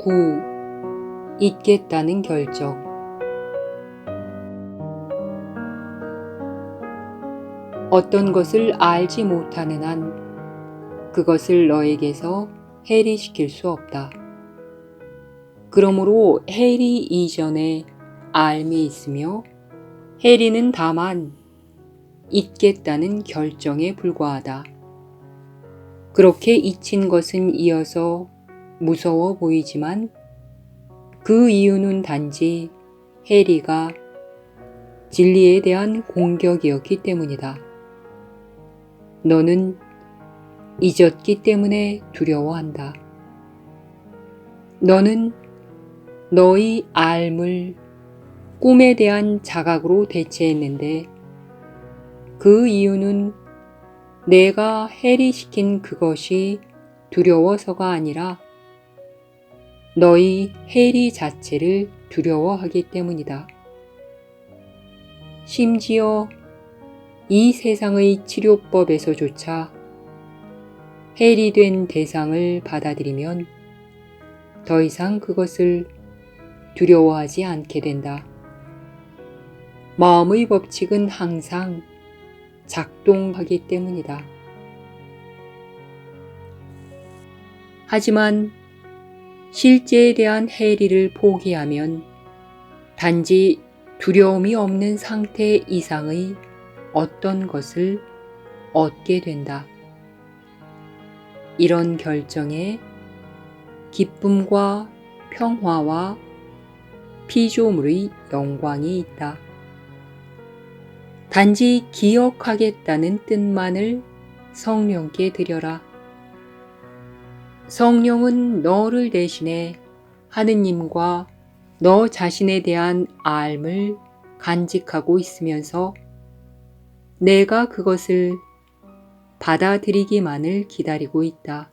9. 잊겠다는 결정. 어떤 것을 알지 못하는 한 그것을 너에게서 해리시킬 수 없다. 그러므로 해리 이전에 알미 있으며 해리는 다만 잊겠다는 결정에 불과하다. 그렇게 잊힌 것은 이어서 무서워 보이지만 그 이유는 단지 해리가 진리에 대한 공격이었기 때문이다. 너는 잊었기 때문에 두려워한다. 너는 너의 알물, 꿈에 대한 자각으로 대체했는데 그 이유는 내가 해리시킨 그것이 두려워서가 아니라 너의 해리 자체를 두려워하기 때문이다. 심지어 이 세상의 치료법에서조차 해리된 대상을 받아들이면 더 이상 그것을 두려워하지 않게 된다. 마음의 법칙은 항상 작동하기 때문이다. 하지만 실제에 대한 해리를 포기하면 단지 두려움이 없는 상태 이상의 어떤 것을 얻게 된다. 이런 결정에 기쁨과 평화와 피조물의 영광이 있다. 단지 기억하겠다는 뜻만을 성령께 드려라. 성령은 너를 대신해 하느님과 너 자신에 대한 알을 간직하고 있으면서 내가 그것을 받아들이기만을 기다리고 있다.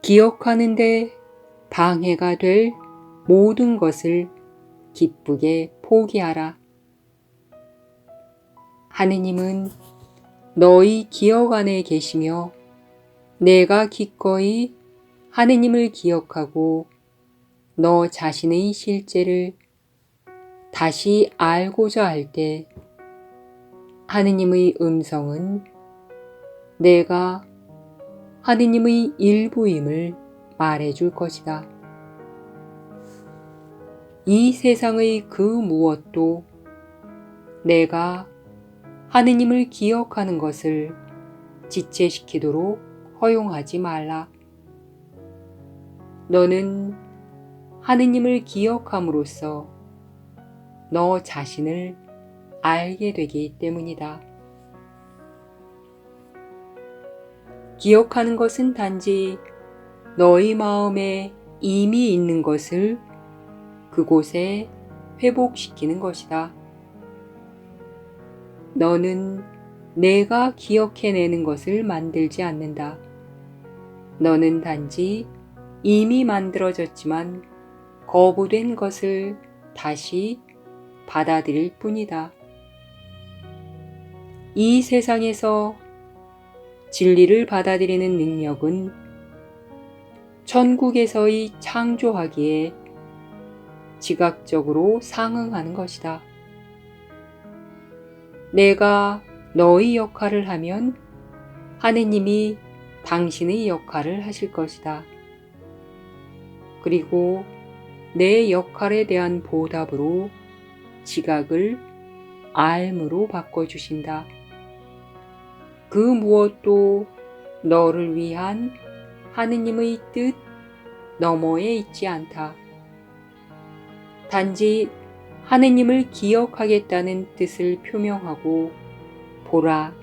기억하는데 방해가 될 모든 것을 기쁘게 포기하라. 하느님은 너의 기억 안에 계시며 내가 기꺼이 하느님을 기억하고 너 자신의 실제를 다시 알고자 할 때 하느님의 음성은 내가 하느님의 일부임을 말해줄 것이다. 이 세상의 그 무엇도 내가 하느님을 기억하는 것을 지체시키도록 허용하지 말라. 너는 하느님을 기억함으로써 너 자신을 알게 되기 때문이다. 기억하는 것은 단지 너의 마음에 이미 있는 것을 그곳에 회복시키는 것이다. 너는 내가 기억해내는 것을 만들지 않는다. 너는 단지 이미 만들어졌지만 거부된 것을 다시 받아들일 뿐이다. 이 세상에서 진리를 받아들이는 능력은 천국에서의 창조하기에 지각적으로 상응하는 것이다. 내가 너의 역할을 하면 하느님이 당신의 역할을 하실 것이다. 그리고 내 역할에 대한 보답으로 지각을 알므로 바꿔주신다. 그 무엇도 너를 위한 하느님의 뜻 너머에 있지 않다. 단지 하느님을 기억하겠다는 뜻을 표명하고 보라.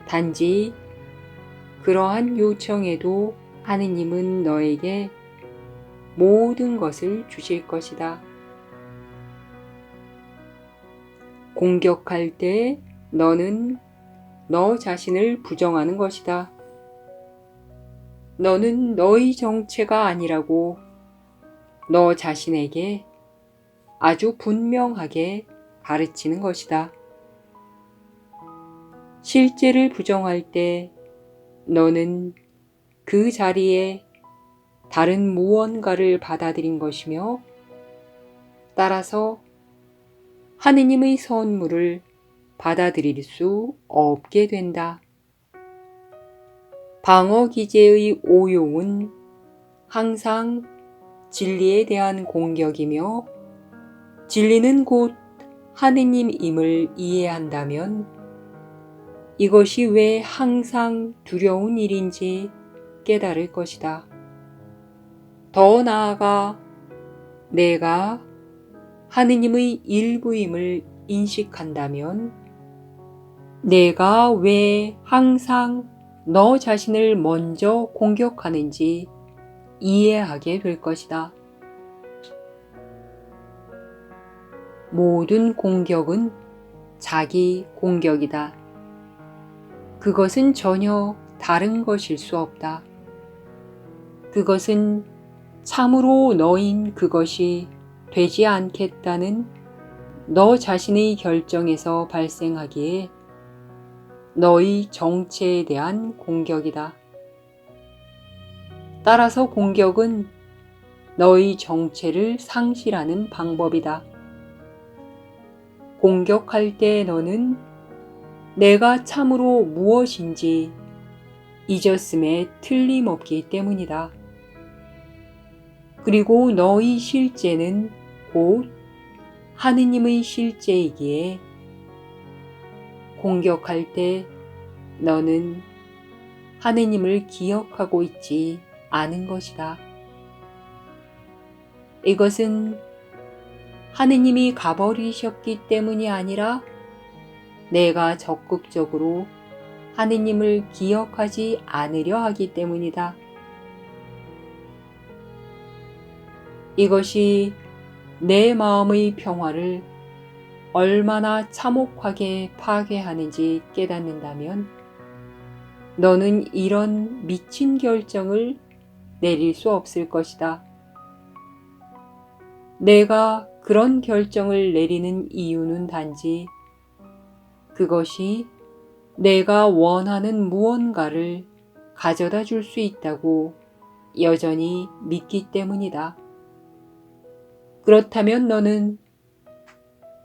단지 그러한 요청에도 하느님은 너에게 모든 것을 주실 것이다. 공격할 때 너는 너 자신을 부정하는 것이다. 너는 너의 정체가 아니라고 너 자신에게 아주 분명하게 가르치는 것이다. 실제를 부정할 때 너는 그 자리에 다른 무언가를 받아들인 것이며 따라서 하느님의 선물을 받아들일 수 없게 된다. 방어 기제의 오용은 항상 진리에 대한 공격이며 진리는 곧 하느님임을 이해한다면 이것이 왜 항상 두려운 일인지 깨달을 것이다. 더 나아가 내가 하느님의 일부임을 인식한다면 내가 왜 항상 너 자신을 먼저 공격하는지 이해하게 될 것이다. 모든 공격은 자기 공격이다. 그것은 전혀 다른 것일 수 없다. 그것은 참으로 너인 그것이 되지 않겠다는 너 자신의 결정에서 발생하기에 너의 정체에 대한 공격이다. 따라서 공격은 너의 정체를 상실하는 방법이다. 공격할 때 너는 내가 참으로 무엇인지 잊었음에 틀림없기 때문이다. 그리고 너의 실제는 곧 하느님의 실제이기에 공격할 때 너는 하느님을 기억하고 있지 않은 것이다. 이것은 하느님이 가버리셨기 때문이 아니라 내가 적극적으로 하느님을 기억하지 않으려 하기 때문이다. 이것이 내 마음의 평화를 얼마나 참혹하게 파괴하는지 깨닫는다면 너는 이런 미친 결정을 내릴 수 없을 것이다. 내가 그런 결정을 내리는 이유는 단지 그것이 내가 원하는 무언가를 가져다 줄 수 있다고 여전히 믿기 때문이다. 그렇다면 너는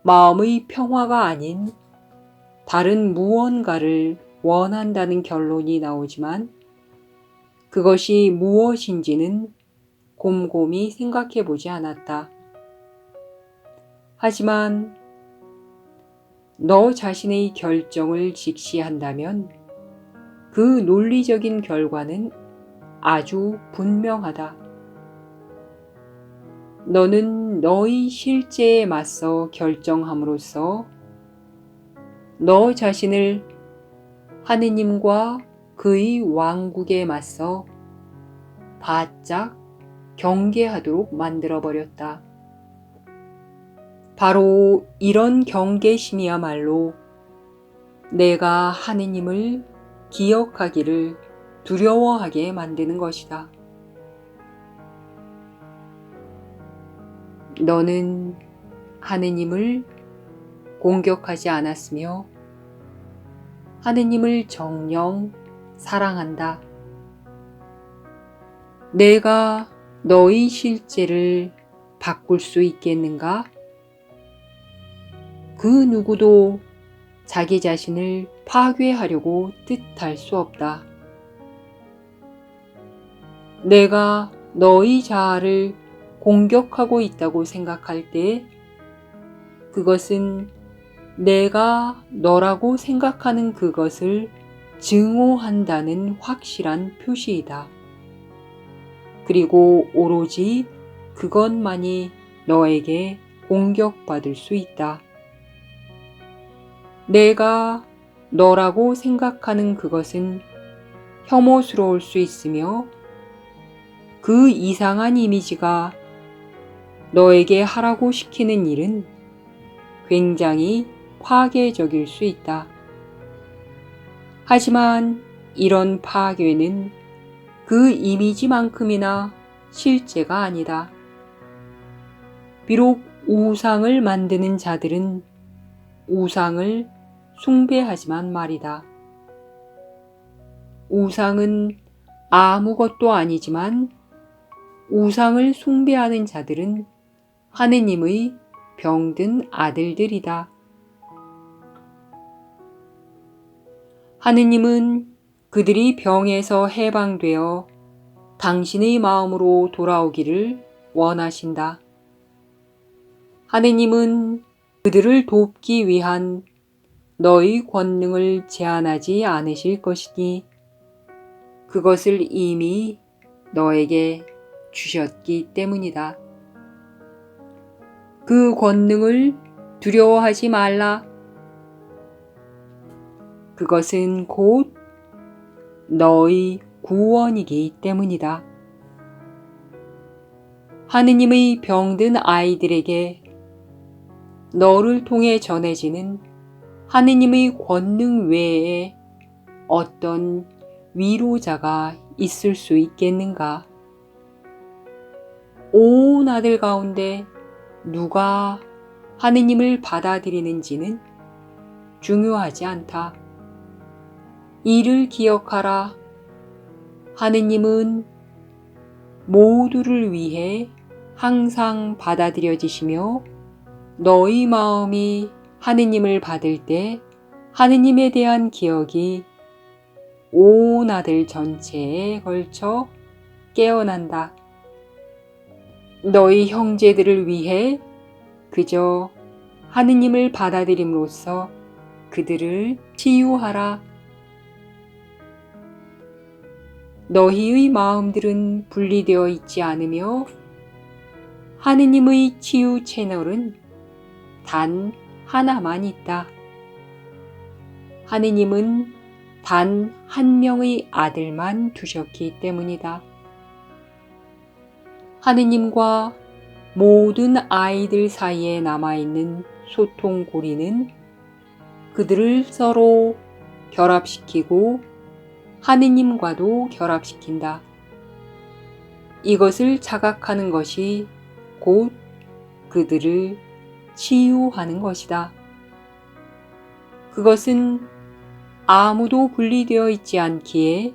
마음의 평화가 아닌 다른 무언가를 원한다는 결론이 나오지만 그것이 무엇인지는 곰곰이 생각해 보지 않았다. 하지만 너 자신의 결정을 직시한다면 그 논리적인 결과는 아주 분명하다. 너는 너의 실제에 맞서 결정함으로써 너 자신을 하느님과 그의 왕국에 맞서 바짝 경계하도록 만들어버렸다. 바로 이런 경계심이야말로 내가 하느님을 기억하기를 두려워하게 만드는 것이다. 너는 하느님을 공격하지 않았으며 하느님을 정녕 사랑한다. 내가 너의 실제를 바꿀 수 있겠는가? 그 누구도 자기 자신을 파괴하려고 뜻할 수 없다. 내가 너의 자아를 공격하고 있다고 생각할 때 그것은 내가 너라고 생각하는 그것을 증오한다는 확실한 표시이다. 그리고 오로지 그것만이 너에게 공격받을 수 있다. 내가 너라고 생각하는 그것은 혐오스러울 수 있으며 그 이상한 이미지가 너에게 하라고 시키는 일은 굉장히 파괴적일 수 있다. 하지만 이런 파괴는 그 이미지만큼이나 실제가 아니다. 비록 우상을 만드는 자들은 우상을 숭배하지만 말이다. 우상은 아무것도 아니지만 우상을 숭배하는 자들은 하느님의 병든 아들들이다. 하느님은 그들이 병에서 해방되어 당신의 마음으로 돌아오기를 원하신다. 하느님은 그들을 돕기 위한 너의 권능을 제한하지 않으실 것이니 그것을 이미 너에게 주셨기 때문이다. 그 권능을 두려워하지 말라. 그것은 곧 너의 구원이기 때문이다. 하느님의 병든 아이들에게 너를 통해 전해지는 하느님의 권능 외에 어떤 위로자가 있을 수 있겠는가? 온 아들 가운데 누가 하느님을 받아들이는지는 중요하지 않다. 이를 기억하라. 하느님은 모두를 위해 항상 받아들여지시며 너희 마음이 하느님을 받을 때 하느님에 대한 기억이 온 아들 전체에 걸쳐 깨어난다. 너희 형제들을 위해 그저 하느님을 받아들임으로써 그들을 치유하라. 너희의 마음들은 분리되어 있지 않으며 하느님의 치유 채널은 단 하나만 있다. 하느님은 단 한 명의 아들만 두셨기 때문이다. 하느님과 모든 아이들 사이에 남아있는 소통 고리는 그들을 서로 결합시키고 하느님과도 결합시킨다. 이것을 자각하는 것이 곧 그들을 치유하는 것이다. 그것은 아무도 분리되어 있지 않기에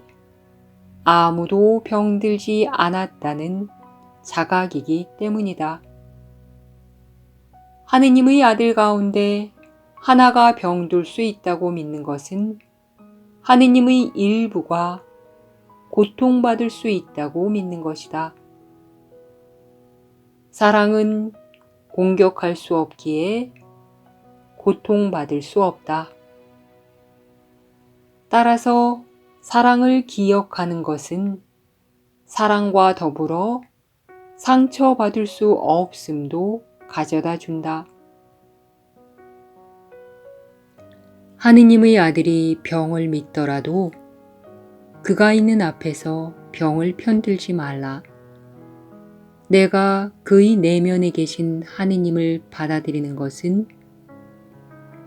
아무도 병들지 않았다는 자각이기 때문이다. 하느님의 아들 가운데 하나가 병들 수 있다고 믿는 것은 하느님의 일부가 고통받을 수 있다고 믿는 것이다. 사랑은 공격할 수 없기에 고통받을 수 없다. 따라서 사랑을 기억하는 것은 사랑과 더불어 상처받을 수 없음도 가져다 준다. 하느님의 아들이 병을 믿더라도 그가 있는 앞에서 병을 편들지 말라. 내가 그의 내면에 계신 하느님을 받아들이는 것은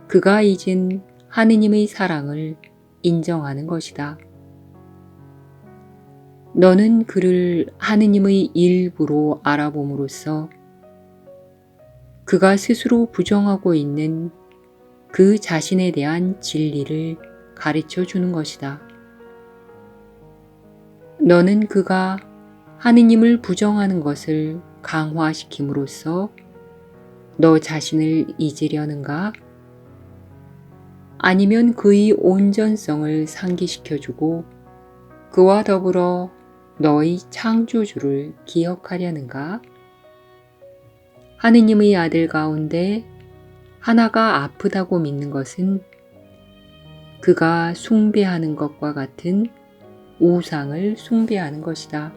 그가 잊은 하느님의 사랑을 인정하는 것이다. 너는 그를 하느님의 일부로 알아봄으로써 그가 스스로 부정하고 있는 그 자신에 대한 진리를 가르쳐 주는 것이다. 너는 그가 하느님을 부정하는 것을 강화시킴으로써 너 자신을 잊으려는가? 아니면 그의 온전성을 상기시켜주고 그와 더불어 너의 창조주를 기억하려는가? 하느님의 아들 가운데 하나가 아프다고 믿는 것은 그가 숭배하는 것과 같은 우상을 숭배하는 것이다.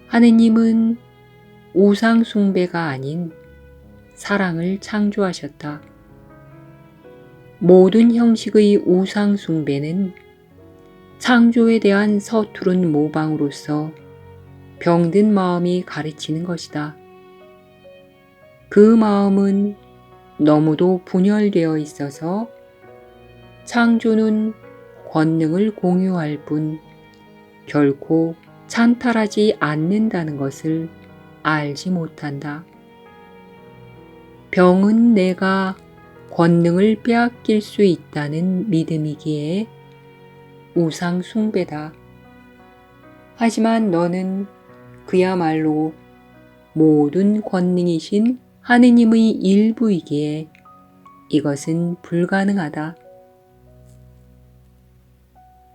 하느님은 우상 숭배가 아닌 사랑을 창조하셨다. 모든 형식의 우상 숭배는 창조에 대한 서투른 모방으로서 병든 마음이 가르치는 것이다. 그 마음은 너무도 분열되어 있어서 창조는 권능을 공유할 뿐 결코 찬탈하지 않는다는 것을 알지 못한다. 병은 내가 권능을 빼앗길 수 있다는 믿음이기에 우상 숭배다. 하지만 너는 그야말로 모든 권능이신 하느님의 일부이기에 이것은 불가능하다.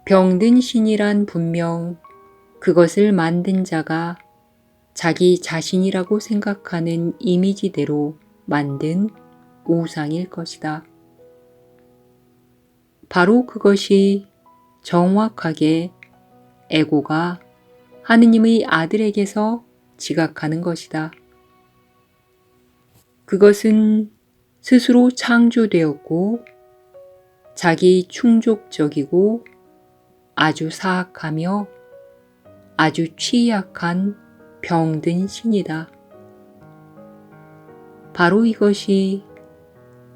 병든 신이란 분명 그것을 만든 자가 자기 자신이라고 생각하는 이미지대로 만든 우상일 것이다. 바로 그것이 정확하게 에고가 하느님의 아들에게서 지각하는 것이다. 그것은 스스로 창조되었고 자기 충족적이고 아주 사악하며 아주 취약한 병든 신이다. 바로 이것이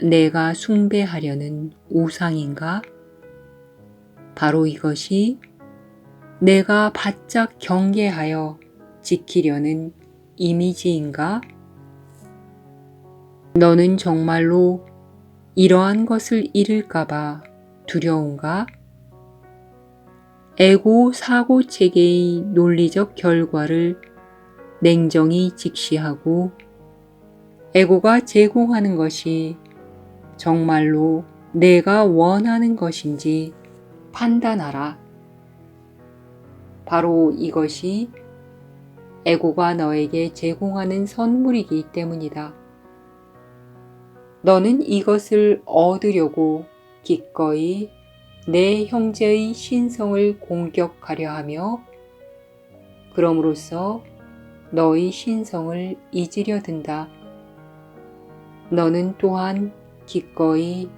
내가 숭배하려는 우상인가? 바로 이것이 내가 바짝 경계하여 지키려는 이미지인가? 너는 정말로 이러한 것을 잃을까봐 두려운가? 에고 사고 체계의 논리적 결과를 냉정히 직시하고 에고가 제공하는 것이 정말로 내가 원하는 것인지 판단하라. 바로 이것이 에고가 너에게 제공하는 선물이기 때문이다. 너는 이것을 얻으려고 기꺼이 내 형제의 신성을 공격하려 하며 그럼으로써 너의 신성을 잊으려 든다. 너는 또한 기꺼이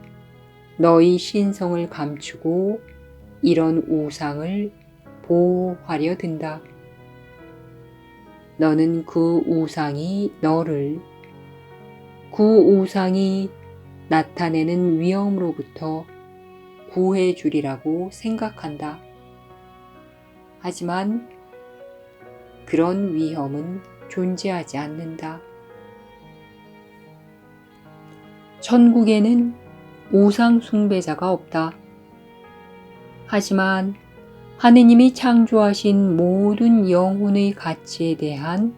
너의 신성을 감추고 이런 우상을 보호하려 든다. 너는 그 우상이 너를 그 우상이 나타내는 위험으로부터 구해주리라고 생각한다. 하지만 그런 위험은 존재하지 않는다. 천국에는 우상 숭배자가 없다. 하지만 하느님이 창조하신 모든 영혼의 가치에 대한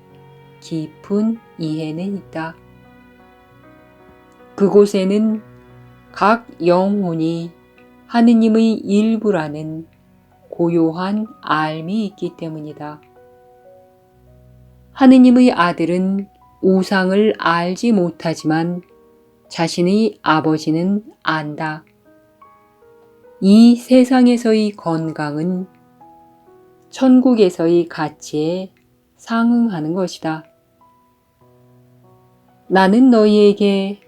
깊은 이해는 있다. 그곳에는 각 영혼이 하느님의 일부라는 고요한 알미 있기 때문이다. 하느님의 아들은 우상을 알지 못하지만 자신의 아버지는 안다. 이 세상에서의 건강은 천국에서의 가치에 상응하는 것이다. 나는 너희에게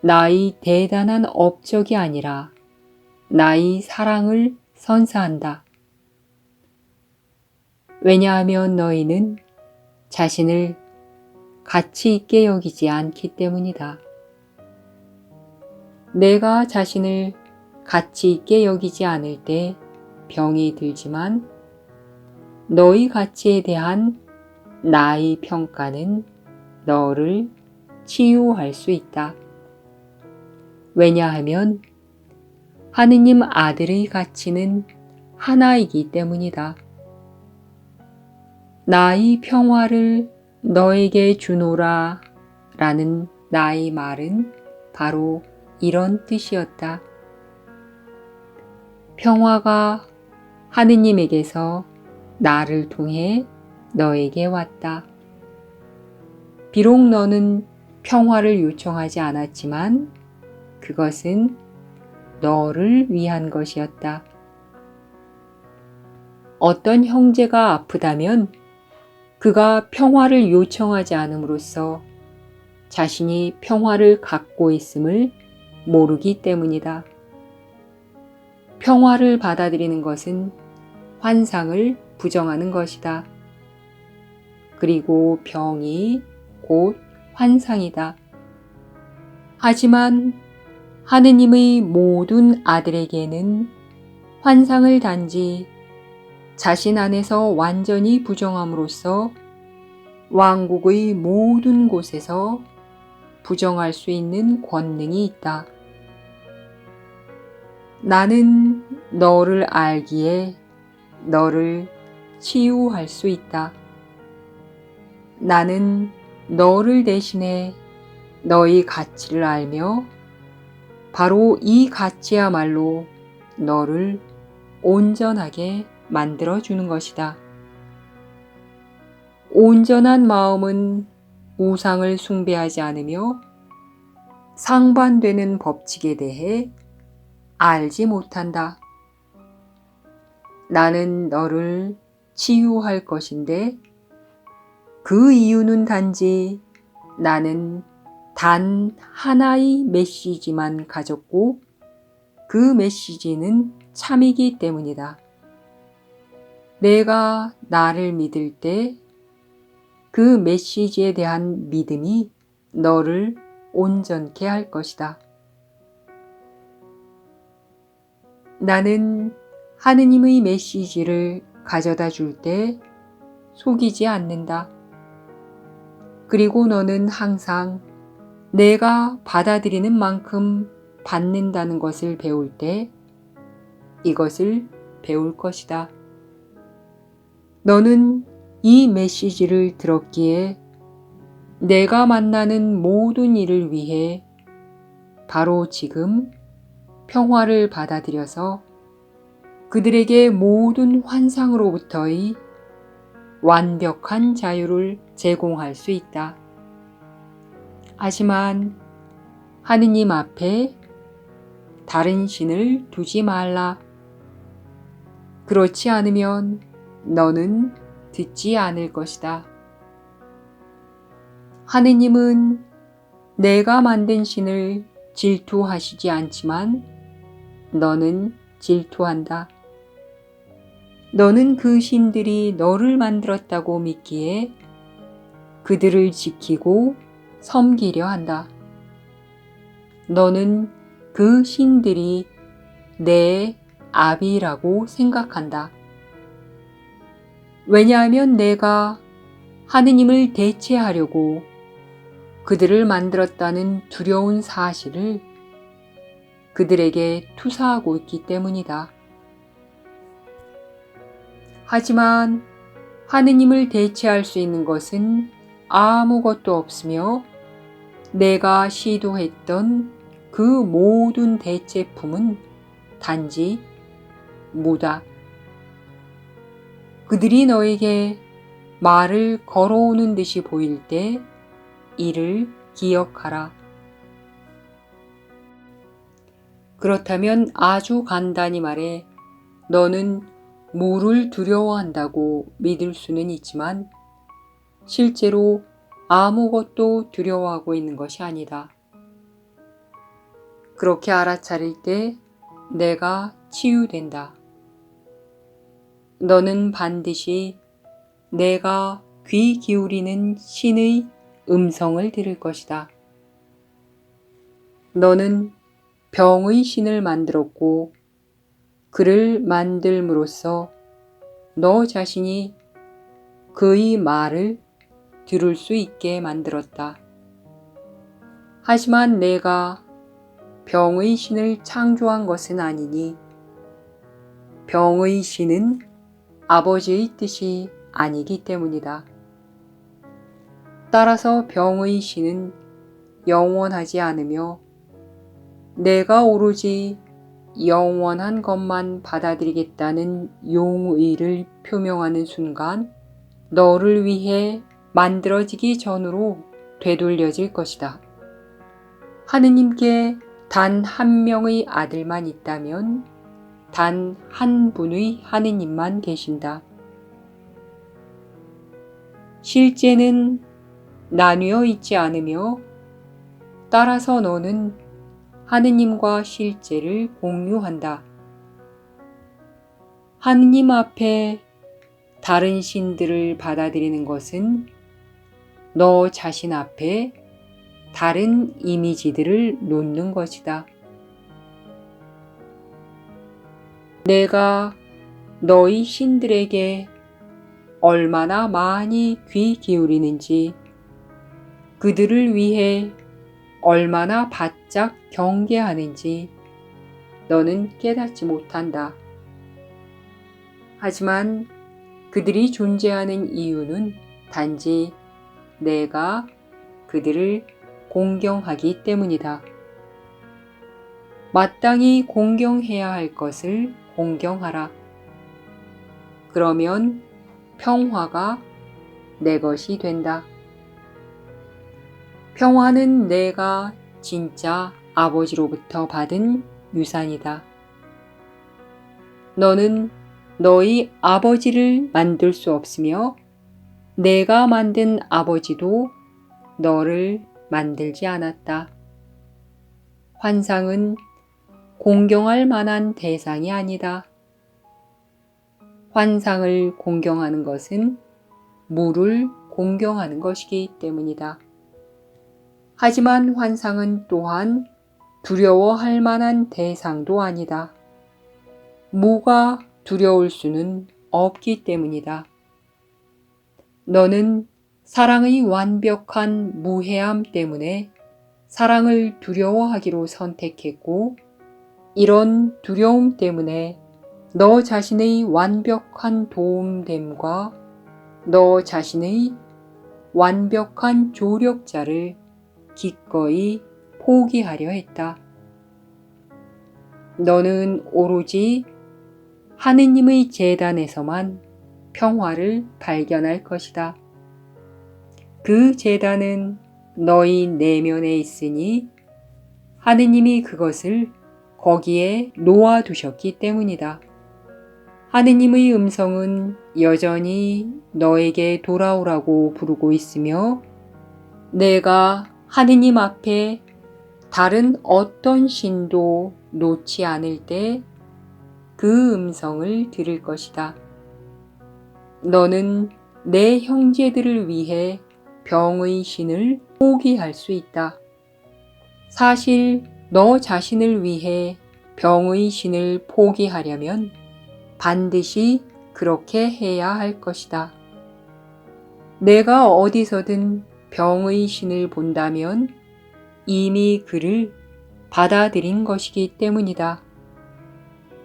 나의 대단한 업적이 아니라 나의 사랑을 선사한다. 왜냐하면 너희는 자신을 가치 있게 여기지 않기 때문이다. 내가 자신을 가치 있게 여기지 않을 때 병이 들지만 너의 가치에 대한 나의 평가는 너를 치유할 수 있다. 왜냐하면 하느님 아들의 가치는 하나이기 때문이다. 나의 평화를 너에게 주노라 라는 나의 말은 바로 이런 뜻이었다. 평화가 하느님에게서 나를 통해 너에게 왔다. 비록 너는 평화를 요청하지 않았지만 그것은 너를 위한 것이었다. 어떤 형제가 아프다면 그가 평화를 요청하지 않음으로써 자신이 평화를 갖고 있음을 모르기 때문이다. 평화를 받아들이는 것은 환상을 부정하는 것이다. 그리고 병이 곧 환상이다. 하지만 하느님의 모든 아들에게는 환상을 단지 자신 안에서 완전히 부정함으로써 왕국의 모든 곳에서 부정할 수 있는 권능이 있다. 나는 너를 알기에 너를 치유할 수 있다. 나는 너를 대신해 너의 가치를 알며 바로 이 가치야말로 너를 온전하게 만들어주는 것이다. 온전한 마음은 우상을 숭배하지 않으며 상반되는 법칙에 대해 알지 못한다. 나는 너를 치유할 것인데 그 이유는 단지 나는 단 하나의 메시지만 가졌고 그 메시지는 참이기 때문이다. 내가 나를 믿을 때 그 메시지에 대한 믿음이 너를 온전케 할 것이다. 나는 하느님의 메시지를 가져다 줄 때 속이지 않는다. 그리고 너는 항상 내가 받아들이는 만큼 받는다는 것을 배울 때 이것을 배울 것이다. 너는 이 메시지를 들었기에 내가 만나는 모든 일을 위해 바로 지금 평화를 받아들여서 그들에게 모든 환상으로부터의 완벽한 자유를 제공할 수 있다. 하지만 하느님 앞에 다른 신을 두지 말라. 그렇지 않으면 너는 듣지 않을 것이다. 하느님은 내가 만든 신을 질투하시지 않지만 너는 질투한다. 너는 그 신들이 너를 만들었다고 믿기에 그들을 지키고 섬기려 한다. 너는 그 신들이 내 아비라고 생각한다. 왜냐하면 내가 하느님을 대체하려고 그들을 만들었다는 두려운 사실을 그들에게 투사하고 있기 때문이다. 하지만 하느님을 대체할 수 있는 것은 아무것도 없으며 내가 시도했던 그 모든 대체품은 단지 무다. 그들이 너에게 말을 걸어오는 듯이 보일 때 이를 기억하라. 그렇다면 아주 간단히 말해 너는 물을 두려워한다고 믿을 수는 있지만 실제로 아무것도 두려워하고 있는 것이 아니다. 그렇게 알아차릴 때 내가 치유된다. 너는 반드시 내가 귀 기울이는 신의 음성을 들을 것이다. 너는 병의 신을 만들었고 그를 만들므로써 너 자신이 그의 말을 들을 수 있게 만들었다. 하지만 내가 병의 신을 창조한 것은 아니니 병의 신은 아버지의 뜻이 아니기 때문이다. 따라서 병의 신은 영원하지 않으며 내가 오로지 영원한 것만 받아들이겠다는 용의를 표명하는 순간 너를 위해 만들어지기 전으로 되돌려질 것이다. 하느님께 단 한 명의 아들만 있다면 단 한 분의 하느님만 계신다. 실제는 나뉘어 있지 않으며 따라서 너는 하느님과 실제를 공유한다. 하느님 앞에 다른 신들을 받아들이는 것은 너 자신 앞에 다른 이미지들을 놓는 것이다. 내가 너희 신들에게 얼마나 많이 귀 기울이는지, 그들을 위해 얼마나 바짝 경계하는지 너는 깨닫지 못한다. 하지만 그들이 존재하는 이유는 단지 내가 그들을 공경하기 때문이다. 마땅히 공경해야 할 것을 공경하라. 그러면 평화가 내 것이 된다. 평화는 내가 진짜 아버지로부터 받은 유산이다. 너는 너희 아버지를 만들 수 없으며 내가 만든 아버지도 너를 만들지 않았다. 환상은 공경할 만한 대상이 아니다. 환상을 공경하는 것은 물을 공경하는 것이기 때문이다. 하지만 환상은 또한 두려워할 만한 대상도 아니다. 무가 두려울 수는 없기 때문이다. 너는 사랑의 완벽한 무해함 때문에 사랑을 두려워하기로 선택했고, 이런 두려움 때문에 너 자신의 완벽한 도움됨과 너 자신의 완벽한 조력자를 기꺼이 포기하려 했다. 너는 오로지 하느님의 제단에서만 평화를 발견할 것이다. 그 제단은 너희 내면에 있으니 하느님이 그것을 거기에 놓아두셨기 때문이다. 하느님의 음성은 여전히 너에게 돌아오라고 부르고 있으며 내가 하느님 앞에 다른 어떤 신도 놓지 않을 때 그 음성을 들을 것이다. 너는 내 형제들을 위해 병의 신을 포기할 수 있다. 사실 너 자신을 위해 병의 신을 포기하려면 반드시 그렇게 해야 할 것이다. 내가 어디서든 병의 신을 본다면 이미 그를 받아들인 것이기 때문이다.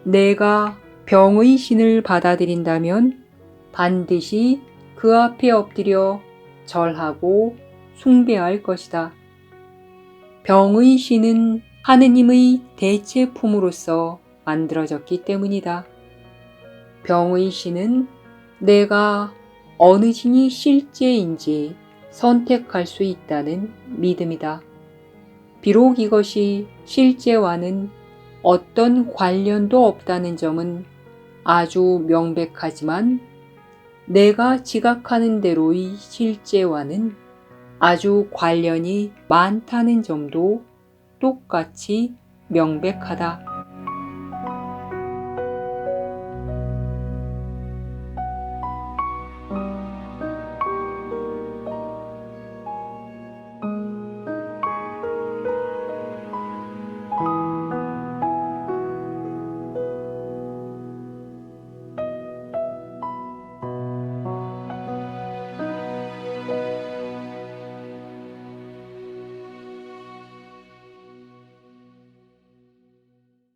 내가 병의 신을 받아들인다면 반드시 그 앞에 엎드려 절하고 숭배할 것이다. 병의 신은 하느님의 대체품으로서 만들어졌기 때문이다. 병의 신은 내가 어느 신이 실제인지 선택할 수 있다는 믿음이다. 비록 이것이 실제와는 어떤 관련도 없다는 점은 아주 명백하지만 내가 지각하는 대로의 실제와는 아주 관련이 많다는 점도 똑같이 명백하다.